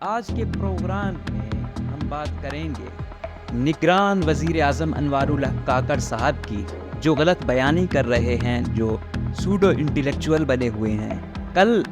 आज के प्रोग्राम में हम बात करेंगे निगरान वजीर आज़म अनवारुल हक काकड़ साहब की, जो गलत बयानी कर रहे हैं, जो सूडो इंटेलेक्चुअल बने हुए हैं। कल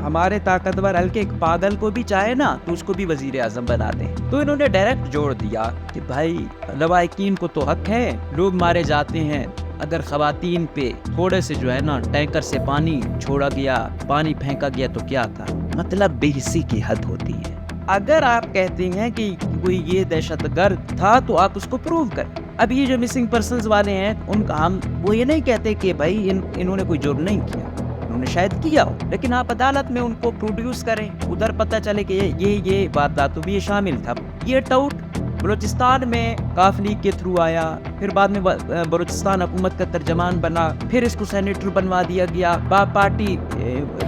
हमारे ताकतवर हल्के एक पागल को भी चाहे ना तो उसको भी वजीर आज़म बना दें, तो इन्होंने डायरेक्ट जोड़ दिया कि भाई लवाकिन को तो हक है, लोग मारे जाते हैं, अगर खवातीन पे थोड़े से जो है ना टैंकर से पानी छोड़ा गया, पानी फेंका गया तो क्या था। मतलब बेहिसी की हद होती है। अगर आप कहते हैं कि कोई ये दहशतगर्द था तो आप उसको प्रूव करें। अब ये जो मिसिंग पर्सन्स वाले हैं उनका हम वो ये नहीं कहते कि भाई इन्होंने कोई जुर्म नहीं किया, उन्होंने शायद किया हो, लेकिन आप अदालत में उनको प्रोड्यूस करें, उधर पता चले कि ये वारदातों में ये शामिल था। ये टाउट बलूचिस्तान में काफ लीग के थ्रू आया, फिर बाद में बलूचिस्तान हुकूमत का तर्जमान बना, फिर इसको सेनेटर बनवा दिया गया, बाप पार्टी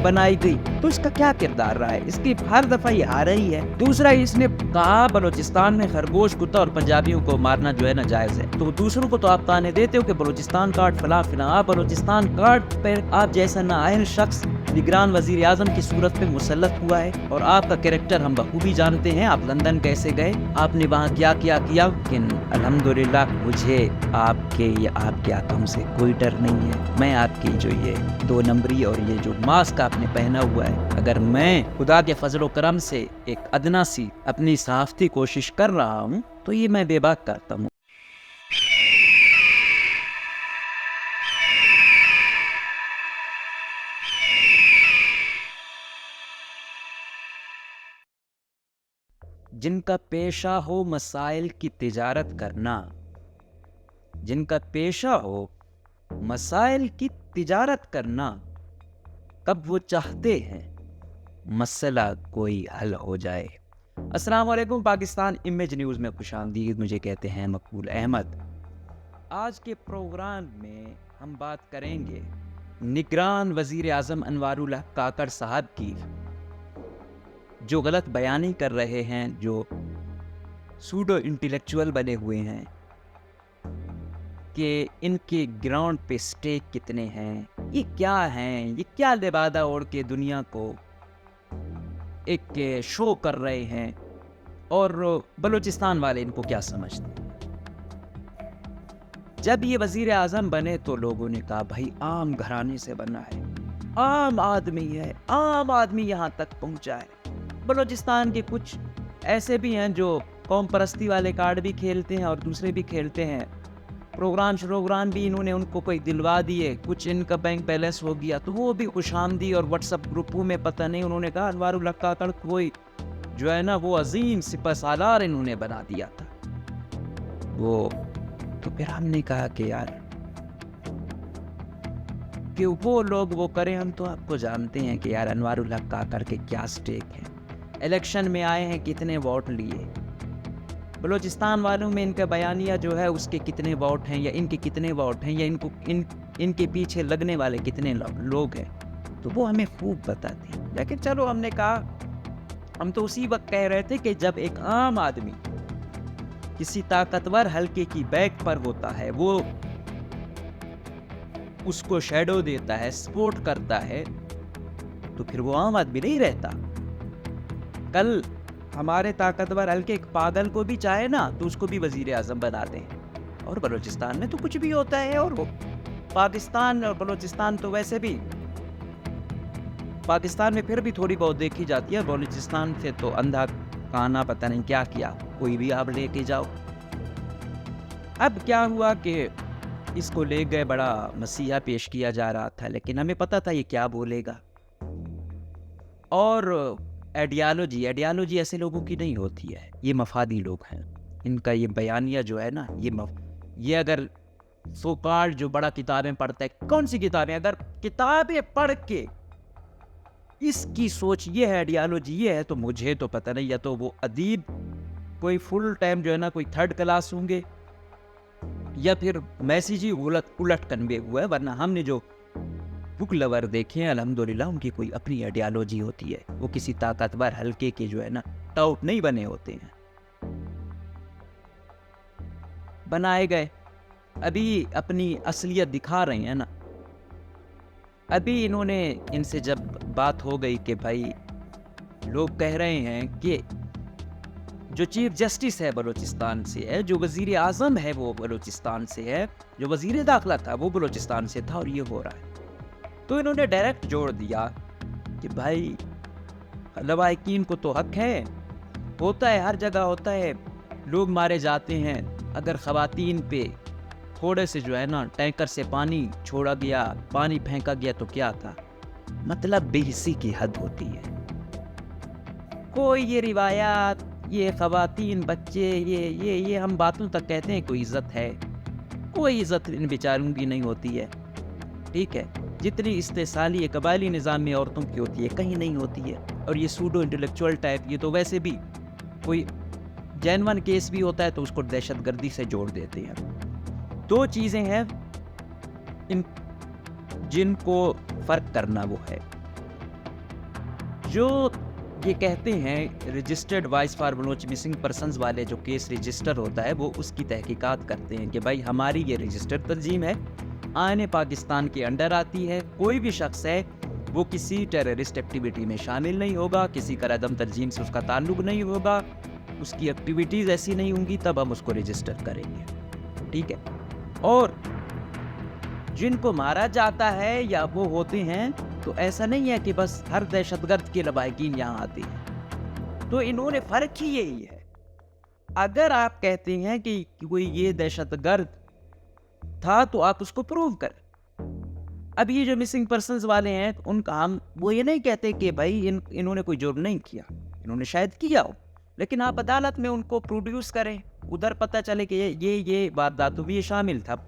बनाई गई, तो इसका क्या किरदार रहा है? इसकी हर दफा ये आ रही है। दूसरा, इसने कहा बलूचिस्तान में खरगोश, कुत्ता और पंजाबियों को मारना जो है ना जायज है, तो दूसरों को तो आप ताने देते हो कि बलूचिस्तान कार्ड फला फिला। आप बलूचिस्तान कार्ड पर आप जैसा नाअहल शख्स निगरान वजीर आज़म की सूरत पे मुसल्लत हुआ है, और आपका कैरेक्टर हम बखूबी जानते हैं। आप लंदन कैसे गए, आपने वहाँ क्या किया, लेकिन अल्हम्दुलिल्लाह मुझे आपके या आपके आकम से कोई डर नहीं है। मैं आपकी जो ये 2 नंबरी और ये जो मास्क आपने पहना हुआ है, अगर मैं खुदा के फजल करम से एक अदना सी अपनी सहाफती कोशिश कर रहा हूँ तो ये मैं बेबाक करता हूँ। जिनका पेशा हो मसाइल की तिजारत करना, जिनका पेशा हो मसाइल की तिजारत करना, कब वो चाहते हैं मसला कोई हल हो जाए। अस्सलाम वालेकुम, पाकिस्तान इमेज न्यूज़ में खुशामदीद। मुझे कहते हैं मकबूल अहमद। आज के प्रोग्राम में हम बात करेंगे निगरान वजीर आज़म अनवारुल हक काकड़ साहब की, जो गलत बयानी कर रहे हैं, जो सूडो इंटेलेक्चुअल बने हुए हैं, कि इनके ग्राउंड पे स्टेक कितने हैं, ये क्या हैं, ये क्या लिबादा ओढ़ के दुनिया को एक शो कर रहे हैं, और बलूचिस्तान वाले इनको क्या समझते हैं। जब ये वजीर आज़म बने तो लोगों ने कहा भाई आम घराने से बना है, आम आदमी है, आम आदमी यहाँ तक पहुँचा है। बलूचिस्तान के कुछ ऐसे भी हैं जो कौम परस्ती वाले कार्ड भी खेलते हैं और दूसरे भी खेलते हैं। प्रोग्राम भी इन्होंने उनको कोई दिलवा दिए, कुछ इनका बैंक बैलेंस हो गया तो वो भी खुशामदी, और व्हाट्सएप ग्रुपों में पता नहीं उन्होंने कहा अनवारुल हक काकड़ कोई जो है ना वो अजीम सिपह सालार इन्होंने बना दिया था वो। तो फिर हमने कहा कि यार कि वो लोग वो करें, हम तो आपको जानते हैं कि यार अनवारुल हक काकड़ के क्या स्टेक है। इलेक्शन में आए हैं, कितने वोट लिए, बलूचिस्तान वालों में इनका बयानिया जो है उसके कितने वोट हैं, या इनके कितने वोट हैं, या इनके पीछे लगने वाले कितने लोग हैं, तो वो हमें खूब बताती। लेकिन चलो, हमने कहा हम तो उसी वक्त कह रहे थे कि जब एक आम आदमी किसी ताकतवर हल्के की बैक पर होता है, वो उसको शैडो देता है, सपोर्ट करता है, तो फिर वो आम आदमी नहीं रहता। कल हमारे ताकतवर हल्के एक पागल को भी चाहे ना तो उसको भी वजीर आज़म बना दें। और बलूचिस्तान में तो कुछ भी होता है, और वो पाकिस्तान और बलूचिस्तान तो वैसे भी, पाकिस्तान में फिर भी थोड़ी बहुत देखी जाती है, बलूचिस्तान से तो अंधा काना पता नहीं क्या किया, कोई भी आप लेके जाओ। अब क्या हुआ कि इसको ले गए, बड़ा मसीहा पेश किया जा रहा था, लेकिन हमें पता था ये क्या बोलेगा। और आइडियालॉजी ऐसे लोगों की नहीं होती है, ये मफादी लोग हैं। इनका ये बयानिया जो है ना, ये अगर सोकार्ड जो बड़ा किताबें पढ़ता है, कौन सी किताबें, अगर किताबें पढ़ के इसकी सोच ये है, आइडियालॉजी ये है, तो मुझे तो पता नहीं, या तो वो अदीब कोई फुल टाइम जो है ना कोई 3rd क्लास होंगे, या फिर मैसेज ही उलट कन्वे हुआ है। वरना हमने जो बुक लवर देखे हैं अल्हम्दुलिल्लाह उनकी कोई अपनी आइडियालॉजी होती है, वो किसी ताकतवर हल्के के जो है ना टाउट नहीं बने होते हैं, बनाए गए। अभी अपनी असलियत दिखा रहे हैं ना। अभी इन्होंने इनसे जब बात हो गई कि भाई लोग कह रहे हैं कि जो चीफ जस्टिस है बलूचिस्तान से है, जो वजीर आज़म है वो बलूचिस्तान से है, जो वजीर दाखिला था वो बलूचिस्तान से था, और ये हो रहा है। तो इन्होंने डायरेक्ट जोड़ दिया कि भाई लवाहिकीन को तो हक है, होता है, हर जगह होता है, लोग मारे जाते हैं। अगर ख़वातीन पे थोड़े से जो है ना टैंकर से पानी छोड़ा गया, पानी फेंका गया तो क्या था, मतलब बेहिसी की हद होती है। कोई ये रिवायात, ये ख़वातीन, बच्चे, ये हम बातों तक कहते हैं कोई इज़्ज़त है, कोई इज़्ज़त इन बेचारों की नहीं होती है, ठीक है। जितनी इस्तेसाली कबायली निज़ाम में औरतों की होती है कहीं नहीं होती है। और ये सूडो इंटेलेक्चुअल टाइप, ये तो वैसे भी कोई जेन्युइन केस भी होता है तो उसको दहशतगर्दी से जोड़ देते हैं। दो चीज़ें हैं इन जिनको फ़र्क करना, वो है जो ये कहते हैं registered voice for Baloch missing persons वाले जो केस रजिस्टर होता है, वो उसकी तहकीकात करते हैं कि भाई हमारी ये रजिस्टर्ड तंजीम है, आने पाकिस्तान के अंडर आती है, कोई भी शख्स है वो किसी टेररिस्ट एक्टिविटी में शामिल नहीं होगा, किसी करादम तंजीम से उसका ताल्लुक नहीं होगा, उसकी एक्टिविटीज़ ऐसी नहीं होंगी, तब हम उसको रजिस्टर करेंगे, ठीक है। और जिनको मारा जाता है या वो होते हैं, तो ऐसा नहीं है कि बस हर दहशतगर्द के लवाहिकीन यहाँ आते हैं। तो इन्होंने फ़र्क ही यही है। अगर आप कहते हैं कि कोई ये दहशतगर्द था तो आप उसको प्रूव करें। अब ये जो मिसिंग पर्सन्स वाले हैं उनका हम वो ये नहीं कहते कि भाई इन्होंने कोई जुर्म नहीं किया, इन्होंने शायद किया हो, लेकिन आप अदालत में उनको प्रोड्यूस करें, उधर पता चले कि ये वारदातों में ये शामिल था,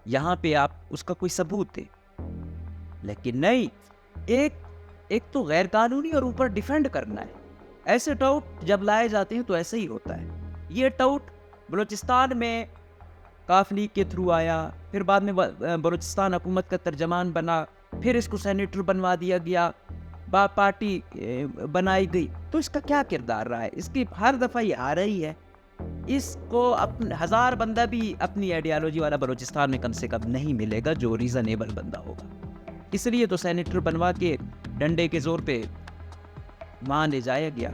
यहाँ पे आप उसका कोई सबूत दे। लेकिन नहीं, एक तो गैर कानूनी और ऊपर डिफेंड करना है। ऐसे टाउट जब लाए जाते हैं तो ऐसे ही होता है। ये टाउट बलूचिस्तान में काफ लीग के थ्रू आया, फिर बाद में बलूचिस्तान हुकूमत का तर्जमान बना, फिर इसको सेनेटर बनवा दिया गया, पार्टी बनाई गई। तो इसका क्या किरदार रहा है? इसकी हर दफ़ा ये आ रही है, इसको अपने 1000 बंदा भी अपनी आइडियालॉजी वाला बलूचिस्तान में कम से कम नहीं मिलेगा जो रीज़नेबल बंदा होगा। इसलिए तो सेनेटर बनवा के डंडे के जोर पे वहाँ ले जाया गया।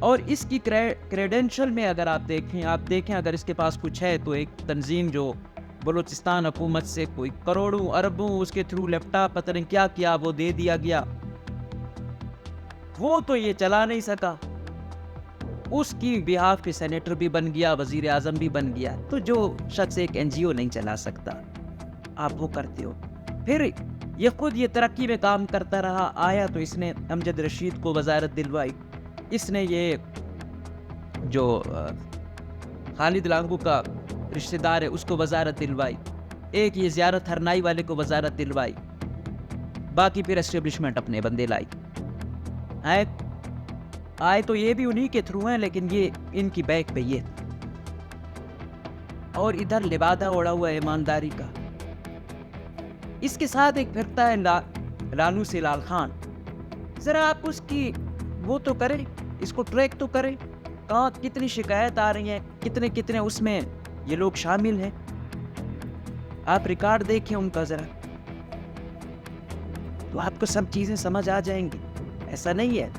और इसकी क्रेडेंशियल में अगर आप देखें अगर इसके पास कुछ है तो एक तंजीम जो बलूचिस्तान हुकूमत से कोई करोड़ों अरबों उसके थ्रू लैपटॉप पता नहीं क्या किया वो दे दिया गया, वो तो ये चला नहीं सका। उसकी बिहाफ पे सेनेटर भी बन गया, वजीर आज़म भी बन गया। तो जो शख्स एक NGO नहीं चला सकता, आप वो करते हो। फिर ये खुद ये तरक्की में काम करता रहा, आया तो इसने अमजद रशीद को वजारत दिलवाई, इसने ये जो खालिद लांगू का रिश्तेदार है उसको वजारत दिलवाई, एक ये ज़ियारत हरनाई वाले को वजारत दिलवाई, बाकी फिर एस्टेब्लिशमेंट अपने बंदे लाई। आए तो ये भी उन्हीं के थ्रू हैं, लेकिन ये इनकी बैक पे ये, और इधर लिबादा ओढ़ा हुआ है ईमानदारी का। इसके साथ एक फिरता है लालू से लाल खान। जरा आप उसकी वो तो करें, इसको ट्रैक तो करें, कहाँ कितनी शिकायत आ रही हैं, कितने उसमें ये लोग शामिल हैं। आप रिकॉर्ड देखें उनका जरा, तो आपको सब चीजें समझ आ जाएंगी। ऐसा नहीं है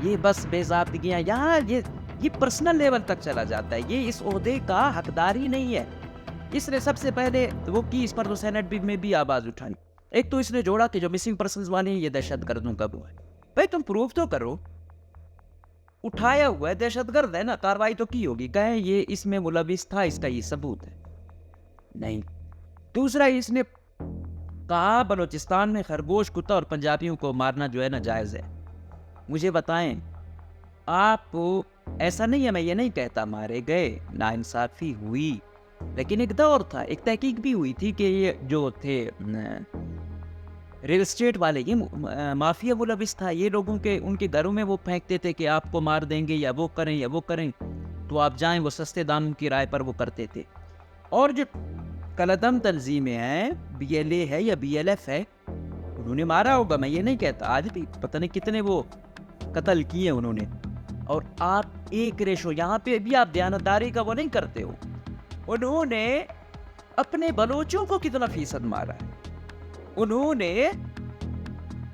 ये बस बेज़ाब्तियाँ, यहाँ ये पर्सनल लेवल तक चला जाता है। ये इस ओहदे का हकदार ही नहीं है। इसने सबसे पहले वो की इस पर तो सेनेट में भी आवाज़ उठाई। एक तो इसने जोड़ा कि जो मिसिंग पर्सन्स वाले ये दहशतगर्दों का वो है। भाई तुम प्रूफ तो करो, उठाया हुआ है, दहशतगर्द है ना, कार्रवाई तो की होगी, कहें ये इसमें मुलविस था, इसका ये सबूत है। नहीं। दूसरा, इसने कहा बलूचिस्तान में खरगोश, कुत्ता और पंजाबियों को मारना जो है ना जायज़ है। मुझे बताएं आप, ऐसा नहीं है, मैं ये नहीं कहता मारे गए, नाइंसाफ़ी हुई, लेकिन एक दौर था, एक तहकीक भी हुई थी कि ये जो थे रियल एस्टेट वाले, ये माफिया मुलविस था। ये लोगों के उनके घरों में वो फेंकते थे कि आपको मार देंगे या वो करें, तो आप जाएं, वो सस्ते दामों की राय पर वो करते थे। और जो कलदम तंजीमें हैं, BLA है या BLF है, उन्होंने मारा होगा, मैं ये नहीं कहता, आज भी पता नहीं कितने वो कत्ल किए उन्होंने। और आप एक रेशो यहाँ पे भी आप दयानतदारी का वो नहीं करते हो। उन्होंने अपने बलोचों को कितना फीसद मारा है, उन्होंने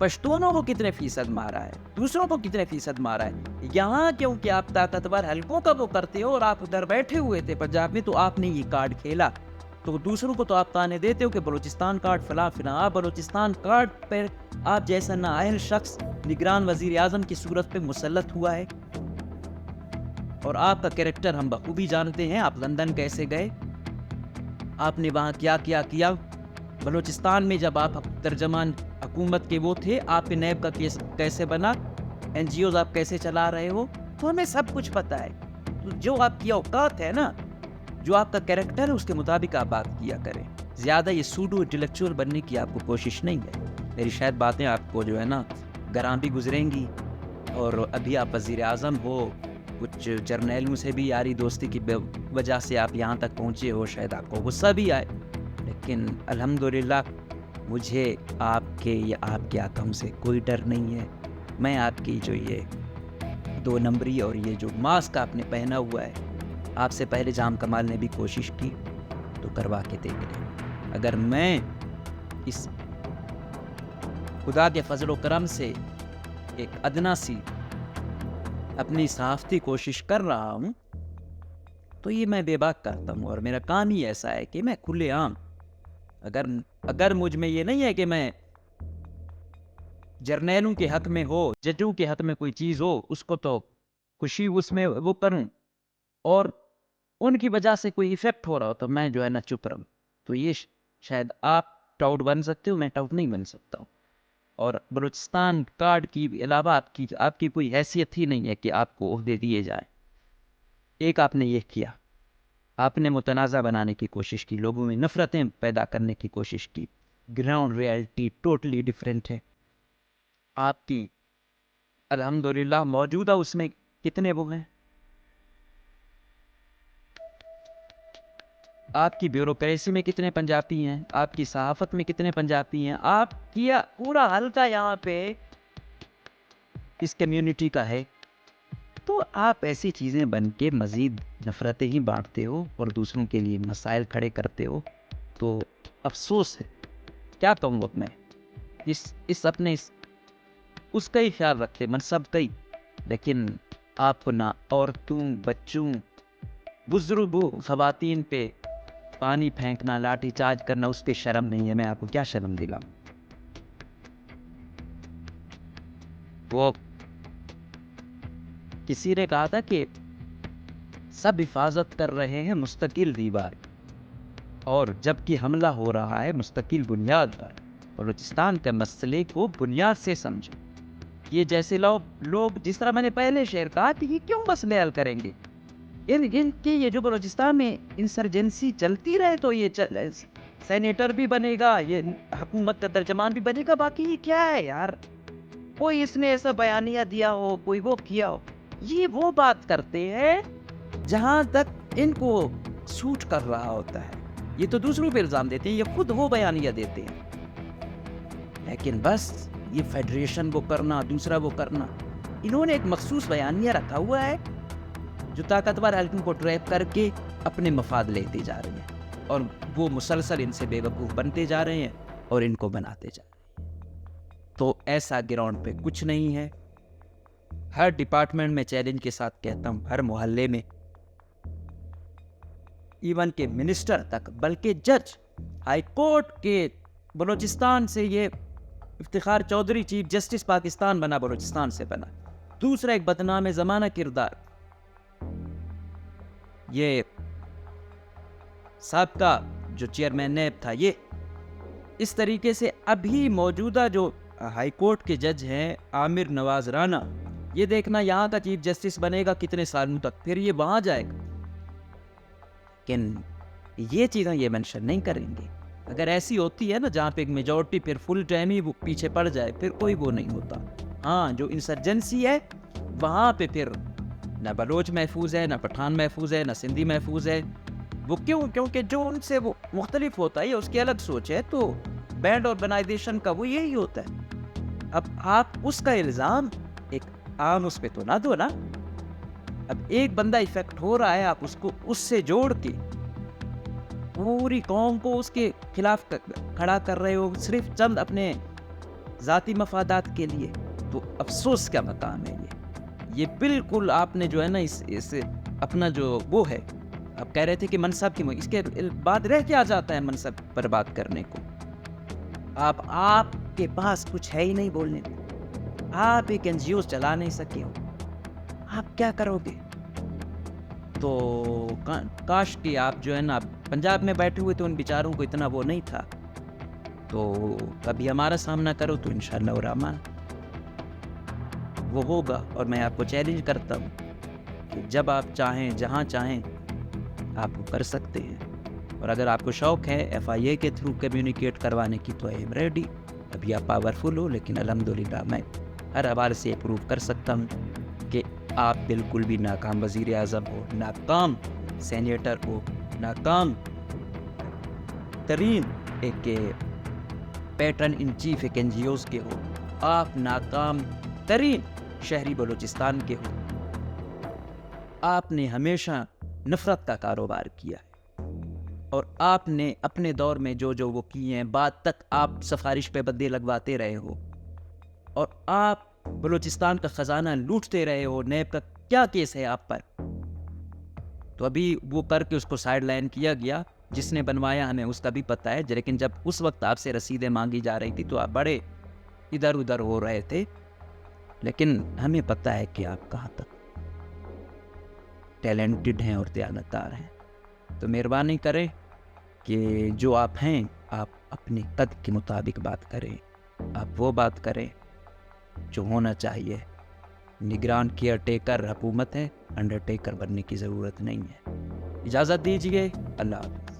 पश्तूनों को कितने फीसद मारा है, दूसरों को कितने फीसद मारा है। यहाँ क्योंकि आप ताकतवर हलकों का वो करते हो और आप उधर बैठे हुए थे पंजाब में, तो आपने ये कार्ड खेला। तो दूसरों को तो आप ताने देते हो कि बलूचिस्तान कार्ड फला फिला। आप बलूचिस्तान कार्ड पर आप जैसा नाअहल शख्स निगरान वजीर आजम की सूरत पे मुसल्लत हुआ है, और आपका कैरेक्टर हम बखूबी जानते हैं। आप लंदन कैसे गए, आपने वहाँ क्या क्या किया, बलूचिस्तान में जब आप तर्जमान हुकूमत के वो थे, आप पे नैब का केस कैसे बना, NGOs आप कैसे चला रहे हो, तो हमें सब कुछ पता है। तो जो आपकी औकात है ना, जो आपका कैरेक्टर है, उसके मुताबिक आप बात किया करें। ज़्यादा ये सूडो इंटेलेक्चुअल बनने की आपको कोशिश नहीं है। मेरी शायद बातें आपको जो है ना गरां भी गुजरेंगी, और अभी आप वज़ीर आज़म हो, कुछ जर्नैलों से भी यारी दोस्ती की वजह से आप यहाँ तक पहुँचे हो, शायद आपको गुस्सा भी आए, लेकिन अल्हम्दुलिल्लाह मुझे आपके या आपके आकम से कोई डर नहीं है। मैं आपकी जो ये 2 नंबरी और ये जो मास्क आपने पहना हुआ है, आपसे पहले जाम कमाल ने भी कोशिश की, तो करवा के देख लें। अगर मैं इस खुदा के फजल व करम से एक अदना सी अपनी सहाफ़ती कोशिश कर रहा हूँ, तो ये मैं बेबाक करता हूँ, और मेरा काम ही ऐसा है कि मैं खुलेआम, अगर मुझ में ये नहीं है कि मैं जर्नैलों के हक में हो, जजों के हक में कोई चीज़ हो, उसको तो खुशी उसमें वो करूं, और उनकी वजह से कोई इफेक्ट हो रहा हो तो मैं जो है ना चुप रहूं। तो ये शायद आप टाउट बन सकते हो, मैं टाउट नहीं बन सकता हूँ। और बलूचिस्तान कार्ड की अलावा आपकी कोई हैसियत ही नहीं है कि आपको ओहदे दिए जाए। एक आपने ये किया, आपने मुतनाज़ा बनाने की कोशिश की, लोगों में नफ़रतें पैदा करने की कोशिश की। ग्राउंड रियलिटी टोटली डिफरेंट है आपकी। अल्हम्दुलिल्लाह मौजूदा उसमें कितने वो हैं, आपकी ब्यूरोक्रेसी में कितने पंजाबी हैं, आपकी सहाफ़त में कितने पंजाबी हैं, आपकी पूरा हल्का यहाँ पे इस कम्युनिटी का है। तो आप ऐसी चीज़ें बन के मज़ीद नफ़रतें ही बांटते हो और दूसरों के लिए मसाइल खड़े करते हो। तो अफसोस है, क्या कहूँ अब मैं, इस अपने उसका ही ख्याल रखते मनसब का ही, लेकिन आपको ना औरतों, बच्चों, बुजुर्गों, ख़वातीन पे पानी फेंकना, लाठी चार्ज करना, उस पर शर्म नहीं है। मैं आपको क्या शर्म दिलाऊं। वो किसी ने कहा था कि सब हिफाजत कर रहे हैं मुस्तकिल दीवार, और जबकि हमला हो रहा है मुस्तकिल बुनियाद पर। बलूचिस्तान के मसले को बुनियाद से समझो। ये जैसे लोग जिस तरह मैंने पहले शेर कहा कि ये क्यों मसले हल करेंगे, इनके ये जो बलूचिस्तान में इंसर्जेंसी चलती रहे तो ये सेनेटर भी बनेगा, ये हुकूमत का तर्जमान भी बनेगा, बाकी ये क्या है यार, कोई इसने ऐसा बयानिया दिया हो, कोई वो किया हो। ये वो बात करते हैं जहां तक इनको सूट कर रहा होता है। ये तो दूसरों पे इल्जाम देते हैं, ये खुद वो बयानिया देते हैं। लेकिन बस ये फेडरेशन वो करना, दूसरा वो करना, इन्होंने एक मखसूस बयानिया रखा हुआ है जो ताकतवर हल्कों को ट्रैप करके अपने मफाद लेते जा रहे हैं, और वो मुसलसल इनसे बेवकूफ़ बनते जा रहे हैं और इनको बनाते जा रहे हैं। तो ऐसा ग्राउंड पे कुछ नहीं है। हर डिपार्टमेंट में चैलेंज के साथ कहता हूँ, हर मोहल्ले में, इवन के मिनिस्टर तक, बल्कि जज हाई कोर्ट के बलूचिस्तान से, ये इफ्तिखार चौधरी चीफ जस्टिस पाकिस्तान बना, बलूचिस्तान से बना। दूसरा एक बदनाम ज़माना किरदार, ये साबका जो चेयरमैन नैब था, ये इस तरीके से अभी मौजूदा जो हाई कोर्ट के जज हैं आमिर नवाज राना, ये देखना यहाँ का चीफ जस्टिस बनेगा कितने सालों तक, फिर ये वहाँ जाएगा। लेकिन ये चीज़ें ये मेंशन नहीं करेंगे। अगर ऐसी होती है ना जहाँ पे एक मेजॉरिटी फिर फुल टाइम ही वो पीछे पड़ जाए, फिर कोई वो नहीं होता। हाँ, जो इंसर्जेंसी है वहाँ पे फिर ना बलोच महफूज है, ना पठान महफूज है, ना सिंधी महफूज है। वो क्यों? क्योंकि जो उनसे वो मुख्तलिफ होता है, उसकी अलग सोच है। तो बैंड ऑर्गेनाइजेशन का वो यही होता है। अब आप उसका इल्ज़ाम एक आम उस पे तो ना दो ना। अब एक बंदा इफेक्ट हो रहा है, आप उसको उससे जोड़ के पूरी कौम को उसके खिलाफ खड़ा कर रहे हो, सिर्फ चंद अपने ज़ाती मफादात के लिए, तो अफ़सोस का मकाम है ये बिल्कुल आपने जो है ना इस अपना जो वो है, आप कह रहे थे कि मनसब की इसके बाद रह क्या जाता है मनसब पर बात करने को? आपके पास कुछ है ही नहीं बोलने को। आप एक एनजीओ चला नहीं सके हो, आप क्या करोगे? तो काश कि आप जो है ना पंजाब में बैठे हुए तो उन बेचारों को इतना वो नहीं था, तो कभी हमारा सामना करो तो इंशाअल्लाह रहमान वो होगा। और मैं आपको चैलेंज करता हूँ कि जब आप चाहें, जहाँ चाहें, आप वो कर सकते हैं। और अगर आपको शौक़ है FIA के थ्रू कम्युनिकेट करवाने की तो आई एम रेडी। अभी आप पावरफुल हो, लेकिन अल्हम्दुलिल्लाह मैं हर हवाले से प्रूव कर सकता हूँ कि आप बिल्कुल भी नाकाम वज़ीर आज़म हो, नाकाम सेनेटर हो, नाकाम तरीन एक पैटर्न इन चीफ एक NGOs के हो, आप नाकाम तरीन शहरी बलूचिस्तान के हो। आपने हमेशा नफ़रत का कारोबार किया है और आपने अपने दौर में जो वो किए हैं, बाद तक आप सिफारिश पे बदले लगवाते रहे हो और आप बलूचिस्तान का ख़जाना लूटते रहे हो। नैब का क्या केस है आप पर? तो अभी वो करके उसको साइड लाइन किया गया। जिसने बनवाया हमें उसका भी पता है, लेकिन जब उस वक्त आपसे रसीदें मांगी जा रही थी तो आप बड़े इधर उधर हो रहे थे, लेकिन हमें पता है कि आप कहाँ तक टैलेंटेड हैं और दयानतदार हैं। तो मेहरबानी करें कि जो आप हैं, आप अपने कद के मुताबिक बात करें, आप वो बात करें जो होना चाहिए। निगरान केयर टेकर हुकूमत है, अंडरटेकर बनने की ज़रूरत नहीं है। इजाज़त दीजिए, अल्लाह हाफ़िज़।